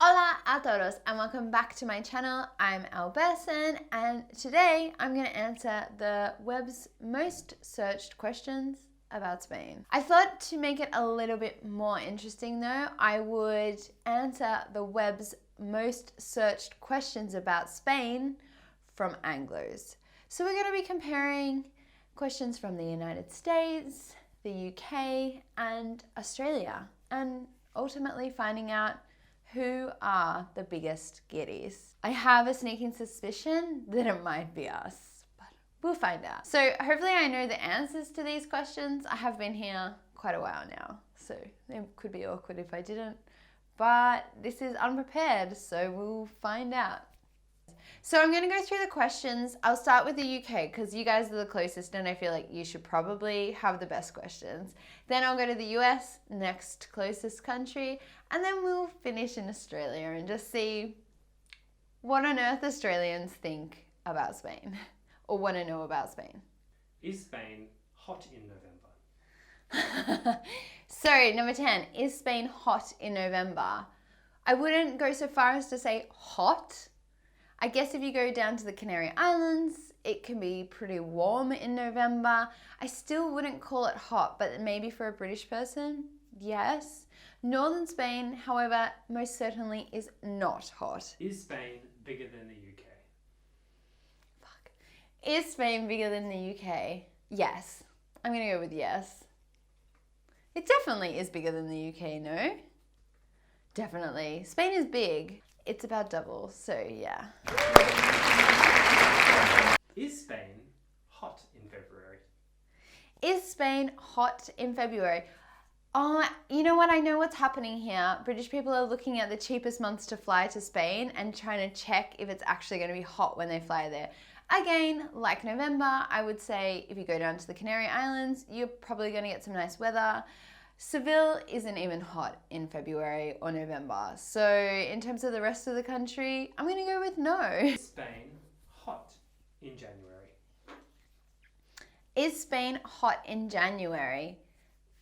Hola a todos and welcome back to my channel. I'm Alberson and today I'm going to answer the web's most searched questions about Spain. I thought to make it a little bit more interesting though, I would answer the web's most searched questions about Spain from Anglos. So we're going to be comparing questions from the United States, the UK and Australia, and ultimately finding out who are the biggest Guiris. I have a sneaking suspicion that it might be us, but we'll find out. So hopefully I know the answers to these questions. I have been here quite a while now, so it could be awkward if I didn't, but this is unprepared, so we'll find out. So I'm going to go through the questions. I'll start with the UK because you guys are the closest and I feel like you should probably have the best questions. Then I'll go to the US, next closest country, and then we'll finish in Australia and just see what on earth Australians think about Spain or want to know about Spain. Is Spain hot in November? So number 10, is Spain hot in November? I wouldn't go so far as to say hot. I guess if you go down to the Canary Islands, it can be pretty warm in November. I still wouldn't call it hot, but maybe for a British person, yes. Northern Spain, however, most certainly is not hot. Is Spain bigger than the UK? Fuck. Is Spain bigger than the UK? Yes. I'm gonna go with yes. It definitely is bigger than the UK, no? Definitely. Spain is big. It's about double, so yeah. Is Spain hot in February? Is Spain hot in February? Oh, you know what? I know what's happening here. British people are looking at the cheapest months to fly to Spain and trying to check if it's actually going to be hot when they fly there. Again, like November, I would say if you go down to the Canary Islands, you're probably going to get some nice weather. Seville isn't even hot in February or November. So in terms of the rest of the country, I'm going to go with no. Is Spain hot in January? Is Spain hot in January?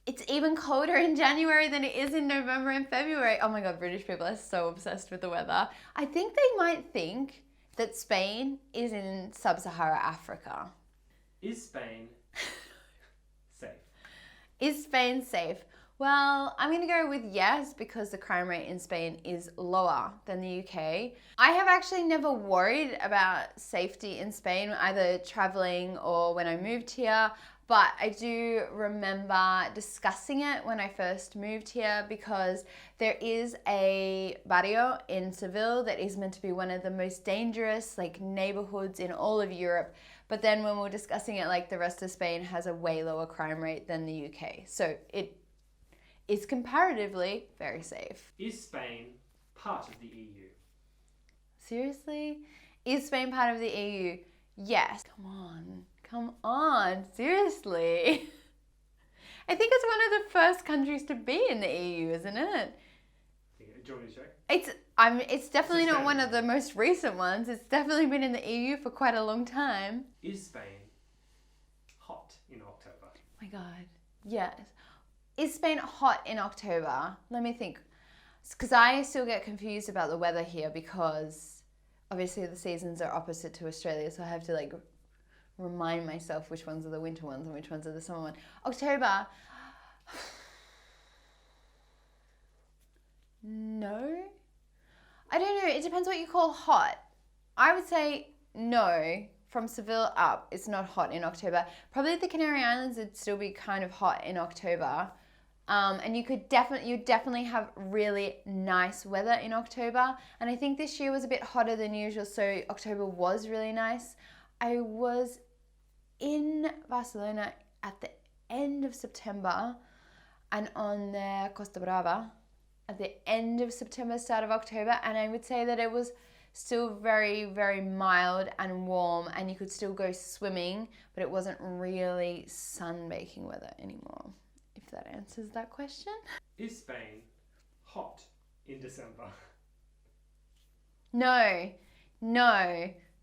It's even colder in January than it is in November and February. Oh my God, British people are so obsessed with the weather. I think they might think that Spain is in sub-Saharan Africa. Is Spain safe? Is Spain safe? Well, I'm going to go with yes because the crime rate in Spain is lower than the UK. I have actually never worried about safety in Spain, either traveling or when I moved here, but I do remember discussing it when I first moved here because there is a barrio in Seville that is meant to be one of the most dangerous neighborhoods in all of Europe. But then when we're discussing it, the rest of Spain has a way lower crime rate than the UK. So it is comparatively very safe. Is Spain part of the EU? Seriously? Is Spain part of the EU? Yes. Come on, seriously. I think it's one of the first countries to be in the EU, isn't it? Do you want me to check? It's definitely not one of the most recent ones. It's definitely been in the EU for quite a long time. Is Spain hot in October? Oh my God, yes. Is Spain hot in October? Let me think. Because I still get confused about the weather here because obviously the seasons are opposite to Australia, so I have to remind myself which ones are the winter ones and which ones are the summer ones. October. No. I don't know. It depends what you call hot. I would say no. From Seville up, it's not hot in October. Probably the Canary Islands would still be kind of hot in October. And you definitely have really nice weather in October. And I think this year was a bit hotter than usual, so October was really nice. I was in Barcelona at the end of September and on the Costa Brava at the end of September, start of October, and I would say that it was still very, very mild and warm and you could still go swimming, but it wasn't really sunbaking weather anymore, if that answers that question. Is Spain hot in December? No,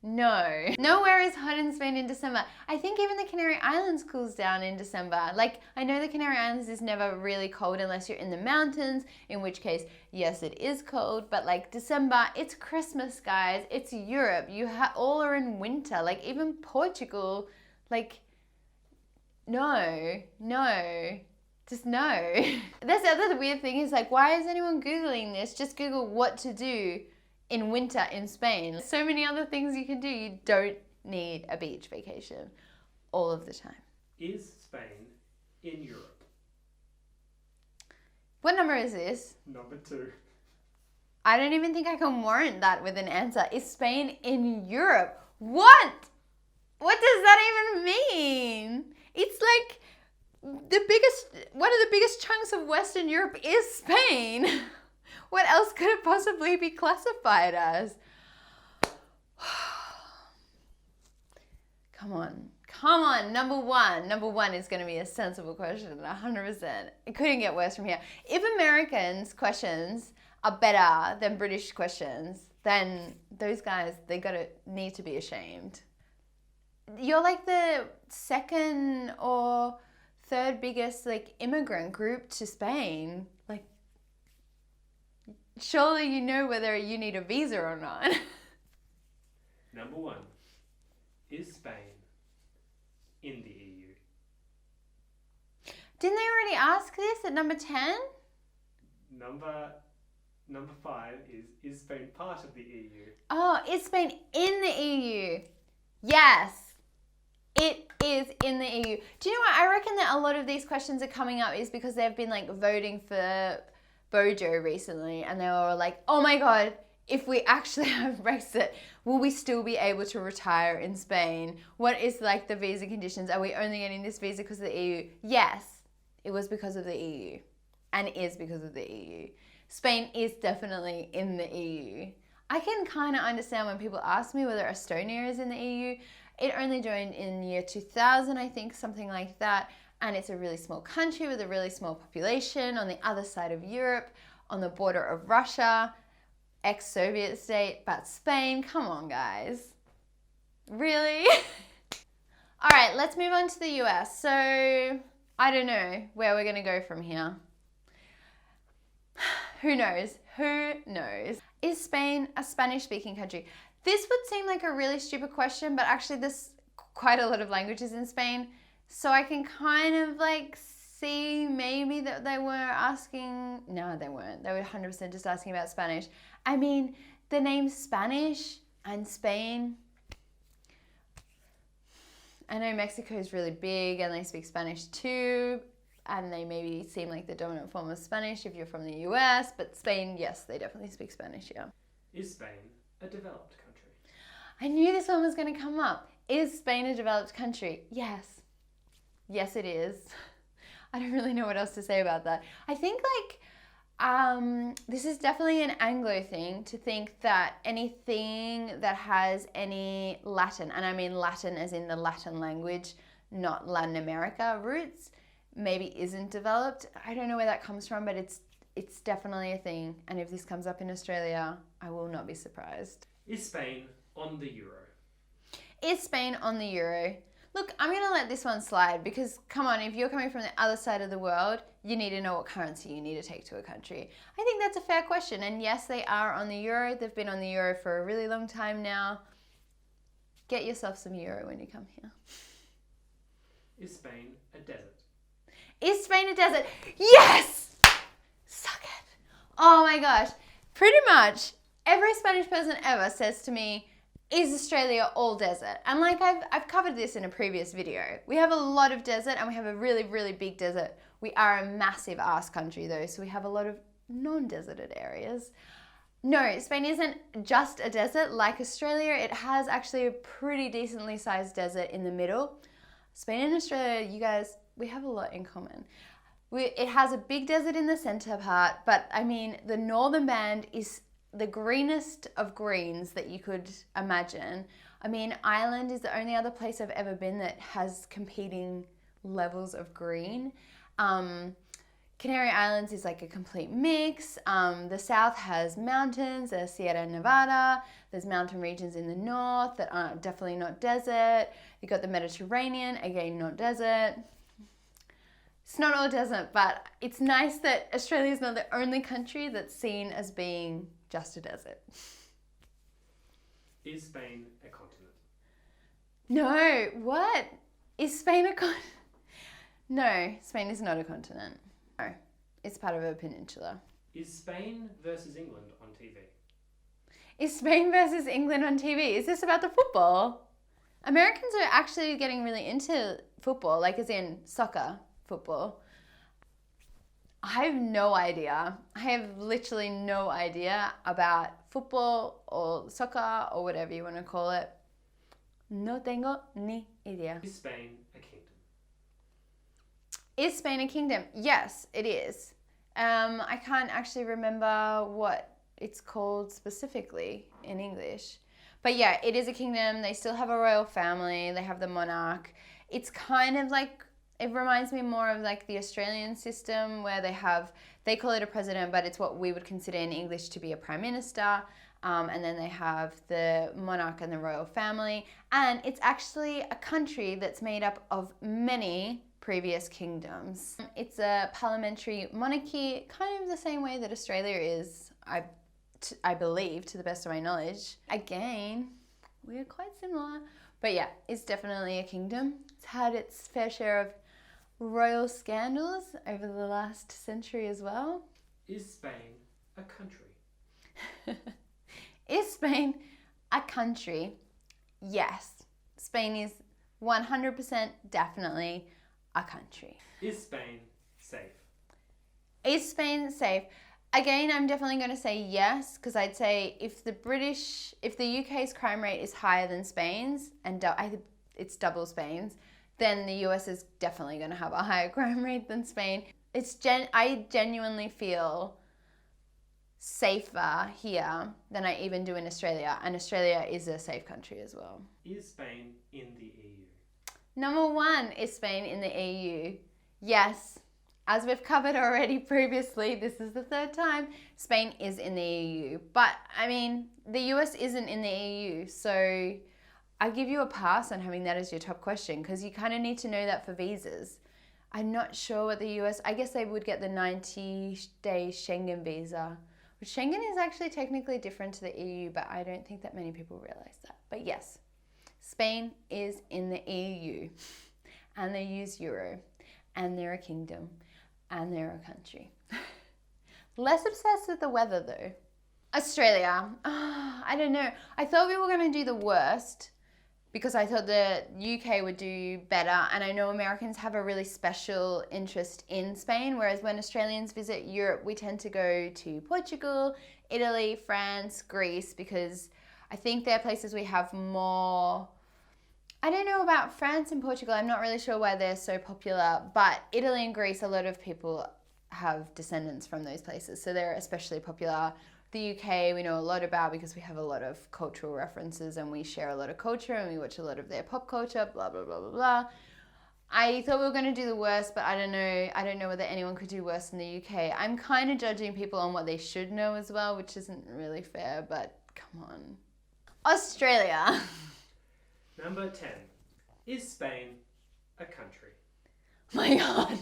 No. Nowhere is hot in Spain in December. I think even the Canary Islands cools down in December. Like, I know the Canary Islands is never really cold unless you're in the mountains, in which case, yes, it is cold. But like December, it's Christmas, guys. It's Europe. You all are in winter. Like even Portugal, like, no. Just no. That's the other weird thing is like, why is anyone Googling this? Just Google what to do in winter in Spain. So many other things you can do. You don't need a beach vacation all of the time. Is Spain in Europe? What number is this? Number 2. I don't even think I can warrant that with an answer. Is Spain in Europe? What? What does that even mean? It's like one of the biggest chunks of Western Europe is Spain. What else could it possibly be classified as? Come on, number one is going to be a sensible question, 100%. It couldn't get worse from here. If Americans' questions are better than British questions, then those guys, they need to be ashamed. You're like the second or third biggest like immigrant group to Spain. Like, surely you know whether you need a visa or not. Number 1. Is Spain in the EU? Didn't they already ask this at number 10? Number 5 is Spain part of the EU? Oh, is Spain in the EU? Yes, it is in the EU. Do you know what? I reckon that a lot of these questions are coming up is because they've been like voting for Bojo recently, and they were like, oh my God, if we actually have Brexit, will we still be able to retire in Spain? What is like the visa conditions? Are we only getting this visa because of the EU? Yes, it was because of the EU and is because of the EU. Spain is definitely in the EU. I can kind of understand when people ask me whether Estonia is in the EU. It only joined in year 2000, I think, something like that. And it's a really small country with a really small population on the other side of Europe, on the border of Russia, ex-Soviet state. But Spain, come on, guys. Really? All right, let's move on to the US. So I don't know where we're going to go from here. Who knows? Who knows? Is Spain a Spanish-speaking country? This would seem like a really stupid question, but actually there's quite a lot of languages in Spain. So I can kind of like see maybe that they were asking, no, they weren't. They were 100% just asking about Spanish. I mean, the name Spanish and Spain, I know Mexico is really big and they speak Spanish too. And they maybe seem like the dominant form of Spanish if you're from the US, but Spain, yes, they definitely speak Spanish, yeah. Is Spain a developed country? I knew this one was going to come up. Is Spain a developed country? Yes. Yes, it is. I don't really know what else to say about that. I think this is definitely an Anglo thing to think that anything that has any Latin, and I mean Latin as in the Latin language, not Latin America roots, maybe isn't developed. I don't know where that comes from, but it's definitely a thing. And if this comes up in Australia, I will not be surprised. Is Spain on the euro? Is Spain on the euro? Look, I'm going to let this one slide because, come on, if you're coming from the other side of the world, you need to know what currency you need to take to a country. I think that's a fair question. And yes, they are on the euro. They've been on the euro for a really long time now. Get yourself some euro when you come here. Is Spain a desert? Is Spain a desert? Yes! Suck it. Oh my gosh. Pretty much every Spanish person ever says to me, is Australia all desert? And like I've covered this in a previous video. We have a lot of desert and we have a really, really big desert. We are a massive ass country though, so we have a lot of non-deserted areas. No, Spain isn't just a desert like Australia. It has actually a pretty decently sized desert in the middle. Spain and Australia, you guys, we have a lot in common. It has a big desert in the center part, but I mean, the northern band is the greenest of greens that you could imagine. I mean, Ireland is the only other place I've ever been that has competing levels of green. Canary Islands is like a complete mix. The south has mountains, there's Sierra Nevada, there's mountain regions in the north that are definitely not desert. You've got the Mediterranean, again, not desert. It's not all desert, but it's nice that Australia is not the only country that's seen as being just a desert. Is Spain a continent? No, what? Is Spain a continent? No, Spain is not a continent. No, it's part of a peninsula. Is Spain versus England on TV? Is Spain versus England on TV? Is this about the football? Americans are actually getting really into football, like as in soccer football. I have no idea. I have literally no idea about football or soccer or whatever you want to call it. No tengo ni idea. Is Spain a kingdom? Is Spain a kingdom? Yes, it is. I can't actually remember what it's called specifically in English. But yeah, it is a kingdom. They still have a royal family. They have the monarch. It's kind of like, it reminds me more of like the Australian system where they call it a president, but it's what we would consider in English to be a prime minister. And then they have the monarch and the royal family. And it's actually a country that's made up of many previous kingdoms. It's a parliamentary monarchy, kind of the same way that Australia is, I believe, to the best of my knowledge. Again, we're quite similar. But yeah, it's definitely a kingdom. It's had its fair share of royal scandals over the last century as well. Is Spain a country? Is Spain a country? Yes. Spain is 100% definitely a country. Is Spain safe? Is Spain safe? Again, I'm definitely going to say yes, because I'd say if the UK's crime rate is higher than Spain's, and it's double Spain's, then the US is definitely going to have a higher crime rate than Spain. I genuinely feel safer here than I even do in Australia, and Australia is a safe country as well. Is Spain in the EU? Number 1, is Spain in the EU? Yes. As we've covered already previously, this is the 3rd time, Spain is in the EU. But, I mean, the US isn't in the EU, so I give you a pass on having that as your top question, because you kind of need to know that for visas. I'm not sure what the US, I guess they would get the 90-day Schengen visa, which Schengen is actually technically different to the EU, but I don't think that many people realize that. But yes, Spain is in the EU, and they use euro, and they're a kingdom, and they're a country. Less obsessed with the weather though. Australia, I don't know. I thought we were going to do the worst because I thought the UK would do better, and I know Americans have a really special interest in Spain, whereas when Australians visit Europe, we tend to go to Portugal, Italy, France, Greece, because I think they're places we have more. I don't know about France and Portugal, I'm not really sure why they're so popular, but Italy and Greece, a lot of people have descendants from those places, so they're especially popular. The UK we know a lot about because we have a lot of cultural references and we share a lot of culture and we watch a lot of their pop culture, blah, blah, blah, blah, blah. I thought we were going to do the worst, but I don't know whether anyone could do worse in the UK. I'm kind of judging people on what they should know as well, which isn't really fair, but come on. Australia. Number 10. Is Spain a country? My God.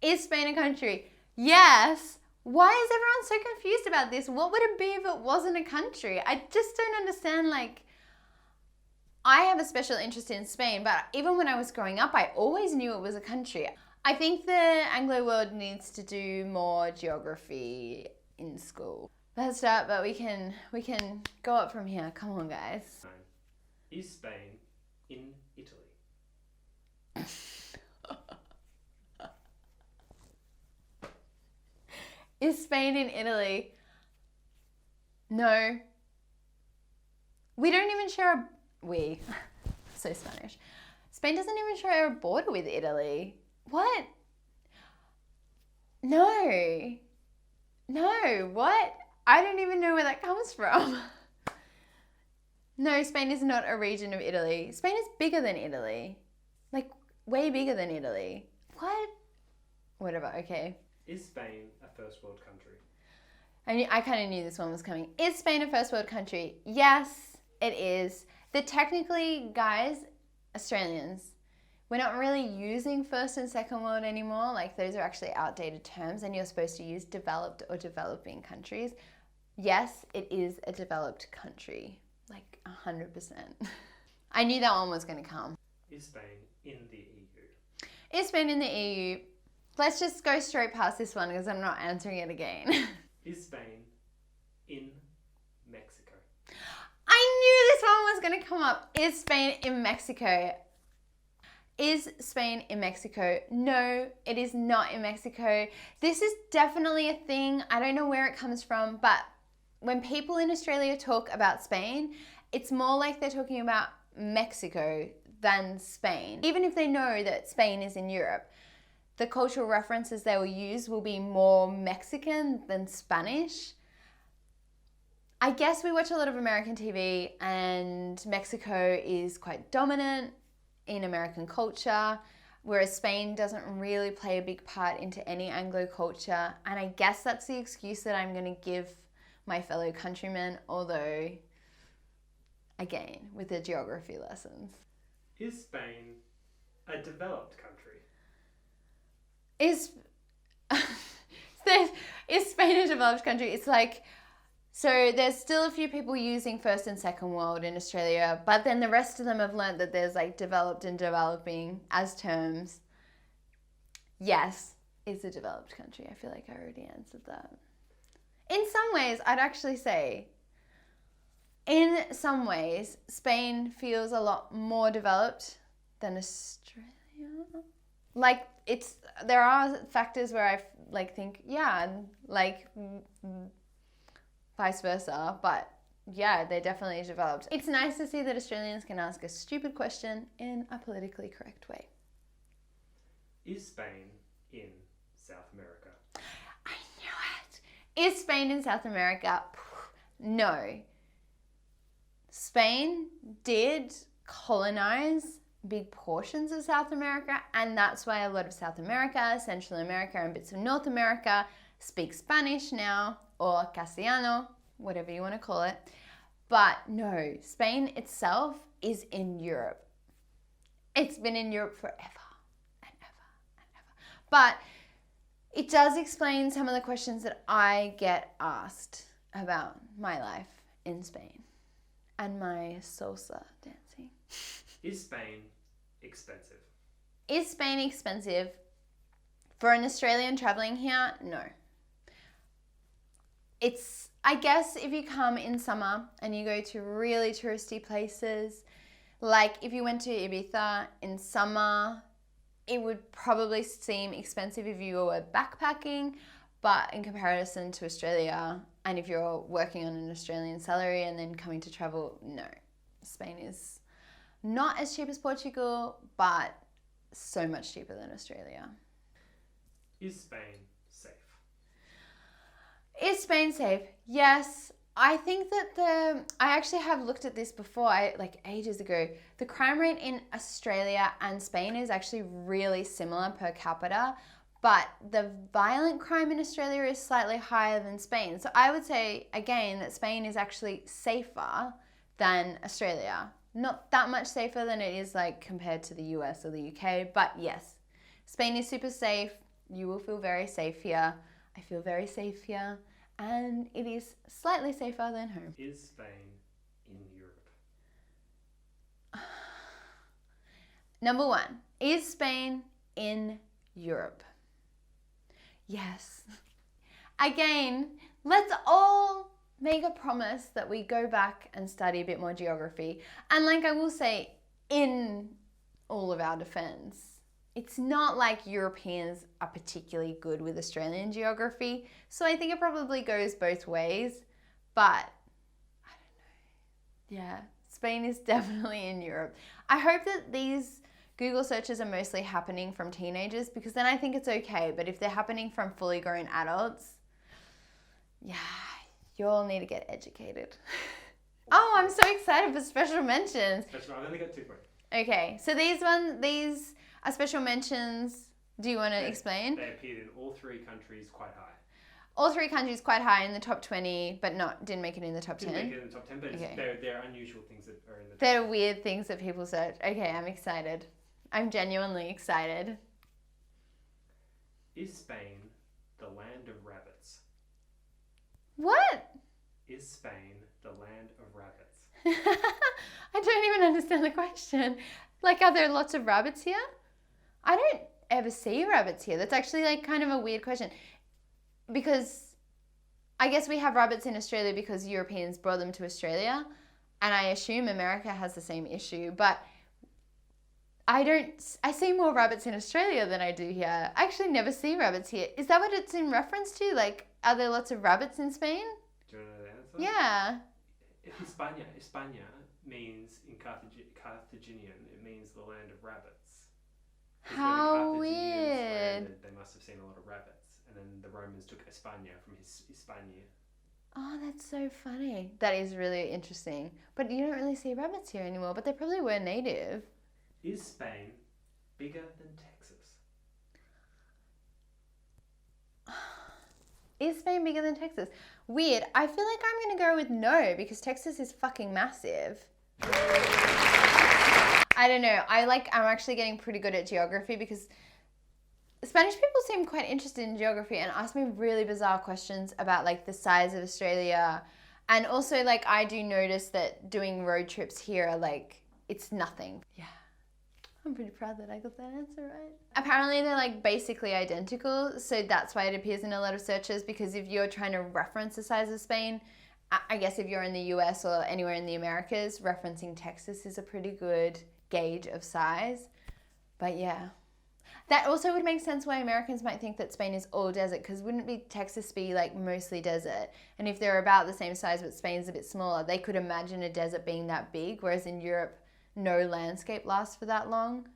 Is Spain a country? Yes. Why is everyone so confused about this? What would it be if it wasn't a country? I just don't understand. Like, I have a special interest in Spain, but even when I was growing up, I always knew it was a country. I think the Anglo world needs to do more geography in school. Let's start, but we can go up from here. Come on, guys. Is Spain in Italy? Is Spain in Italy? No. We don't even share so Spanish. Spain doesn't even share a border with Italy. What? No. No, what? I don't even know where that comes from. No, Spain is not a region of Italy. Spain is bigger than Italy. Like, way bigger than Italy. What? Whatever, okay. Is Spain a first world country? I kind of knew this one was coming. Is Spain a first world country? Yes, it is. Technically, guys, Australians, we're not really using first and second world anymore. Like, those are actually outdated terms, and you're supposed to use developed or developing countries. Yes, it is a developed country. Like, 100%. I knew that one was going to come. Is Spain in the EU? Is Spain in the EU? Let's just go straight past this one because I'm not answering it again. Is Spain in Mexico? I knew this one was going to come up. Is Spain in Mexico? Is Spain in Mexico? No, it is not in Mexico. This is definitely a thing. I don't know where it comes from, but when people in Australia talk about Spain, it's more like they're talking about Mexico than Spain. Even if they know that Spain is in Europe, the cultural references they will use will be more Mexican than Spanish. I guess we watch a lot of American TV, and Mexico is quite dominant in American culture, whereas Spain doesn't really play a big part into any Anglo culture. And I guess that's the excuse that I'm going to give my fellow countrymen, although, again, with the geography lessons. Is Spain a developed country? Is Spain a developed country? It's like, so there's still a few people using first and second world in Australia, but then the rest of them have learned that there's like developed and developing as terms. Yes, it's a developed country. I feel like I already answered that. In some ways, I'd actually say, in some ways, Spain feels a lot more developed than Australia. Like, there are factors where I like think, yeah, like vice versa, but yeah, they're definitely developed. It's nice to see that Australians can ask a stupid question in a politically correct way. Is Spain in South America? I knew it. Is Spain in South America? No. Spain did colonize big portions of South America, and that's why a lot of South America, Central America, and bits of North America speak Spanish now, or Castellano, whatever you want to call it. But no, Spain itself is in Europe. It's been in Europe forever and ever and ever. But it does explain some of the questions that I get asked about my life in Spain and my salsa dancing. Is Spain expensive? Is Spain expensive? For an Australian traveling here, no. It's, I guess, if you come in summer and you go to really touristy places, like if you went to Ibiza in summer, it would probably seem expensive if you were backpacking, but in comparison to Australia, and if you're working on an Australian salary and then coming to travel, no. Spain is not as cheap as Portugal, but so much cheaper than Australia. Is Spain safe? Is Spain safe? Yes. I think that I actually have looked at this before, like ages ago. The crime rate in Australia and Spain is actually really similar per capita, but the violent crime in Australia is slightly higher than Spain. So I would say, again, that Spain is actually safer than Australia. Not that much safer than it is like compared to the US or the UK, but yes, Spain is super safe. You will feel very safe here. I feel very safe here, and it is slightly safer than home. Is Spain in Europe? Number 1, is Spain in Europe? Yes. Again, let's all make a promise that we go back and study a bit more geography. And like I will say, in all of our defense, it's not like Europeans are particularly good with Australian geography. So I think it probably goes both ways, but I don't know. Yeah, Spain is definitely in Europe. I hope that these Google searches are mostly happening from teenagers, because then I think it's okay. But if they're happening from fully grown adults, yeah, you all need to get educated. Oh, I'm so excited for special mentions. I've only got 2 points. Okay, so these are special mentions Do you want to explain? They appeared in all three countries quite high. All three countries quite high in the top 20, but didn't make it in the top 10. Didn't make it in the top 10, but they're unusual things that are in the top 10. They're weird things that people search. Okay, I'm excited. I'm genuinely excited. Is Spain the land of rabbits? What? Is Spain the land of rabbits? I don't even understand the question. Like, are there lots of rabbits here? I don't ever see rabbits here. That's actually like kind of a weird question. Because I guess we have rabbits in Australia because Europeans brought them to Australia. And I assume America has the same issue. But I see more rabbits in Australia than I do here. I actually never see rabbits here. Is that what it's in reference to? Like, are there lots of rabbits in Spain? Do you want to know the answer? Yeah. España means, in Carthaginian, it means the land of rabbits. How weird. Landed, they must have seen a lot of rabbits. And then the Romans took España from Hispania. Oh, that's so funny. That is really interesting. But you don't really see rabbits here anymore, but they probably were native. Is Spain bigger than Texas? Is Spain bigger than Texas? Weird. I feel like I'm going to go with no because Texas is fucking massive. I don't know. I'm actually getting pretty good at geography because Spanish people seem quite interested in geography and ask me really bizarre questions about like the size of Australia. And also like I do notice that doing road trips here are like, it's nothing. Yeah. I'm pretty proud that I got that answer right. Apparently they're like basically identical, so that's why it appears in a lot of searches, because if you're trying to reference the size of Spain, I guess if you're in the US or anywhere in the Americas, referencing Texas is a pretty good gauge of size. But yeah. That also would make sense why Americans might think that Spain is all desert, because wouldn't Texas be like mostly desert? And if they're about the same size but Spain's a bit smaller, they could imagine a desert being that big, whereas in Europe, no landscape lasts for that long.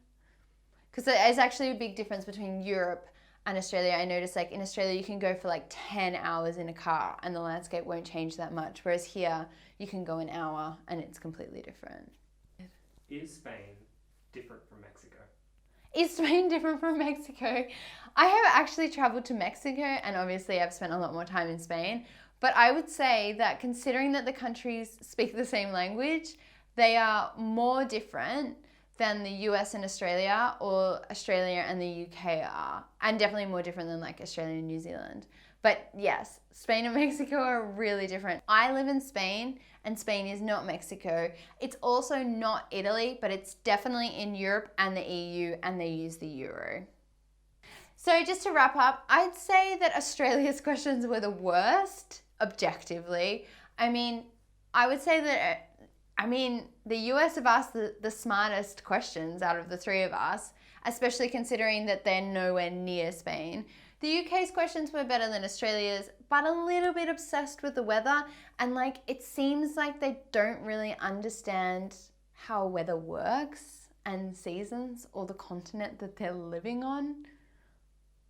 Because there's actually a big difference between Europe and Australia. I noticed like in Australia you can go for like 10 hours in a car and the landscape won't change that much, whereas here you can go an hour and it's completely different. Is Spain different from Mexico? Is Spain different from Mexico? I have actually traveled to Mexico and obviously I've spent a lot more time in Spain, but I would say that considering that the countries speak the same language, they are more different than the US and Australia, or Australia and the UK are, and definitely more different than like Australia and New Zealand. But yes, Spain and Mexico are really different. I live in Spain and Spain is not Mexico. It's also not Italy, but it's definitely in Europe and the EU, and they use the euro. So just to wrap up, I'd say that Australia's questions were the worst, objectively. I would say that the US have asked the smartest questions out of the three of us, especially considering that they're nowhere near Spain. The UK's questions were better than Australia's, but a little bit obsessed with the weather, and like it seems like they don't really understand how weather works and seasons or the continent that they're living on,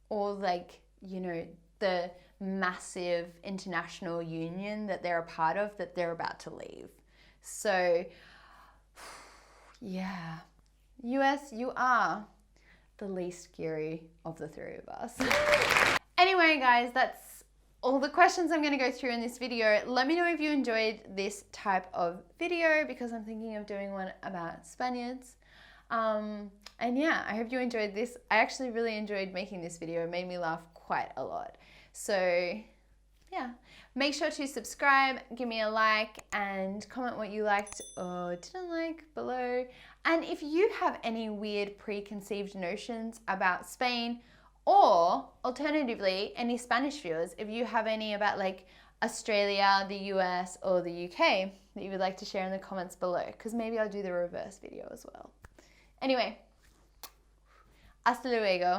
or like, you know, the massive international union that they're a part of that they're about to leave. So, yeah, US, you are the least Guiri of the three of us. Anyway, guys, that's all the questions I'm going to go through in this video. Let me know if you enjoyed this type of video, because I'm thinking of doing one about Spaniards. And yeah, I hope you enjoyed this. I actually really enjoyed making this video. It made me laugh quite a lot. So yeah, make sure to subscribe, give me a like, and comment what you liked or didn't like below. And if you have any weird preconceived notions about Spain, or alternatively, any Spanish viewers, if you have any about like Australia, the US, or the UK that you would like to share in the comments below, because maybe I'll do the reverse video as well. Anyway, hasta luego.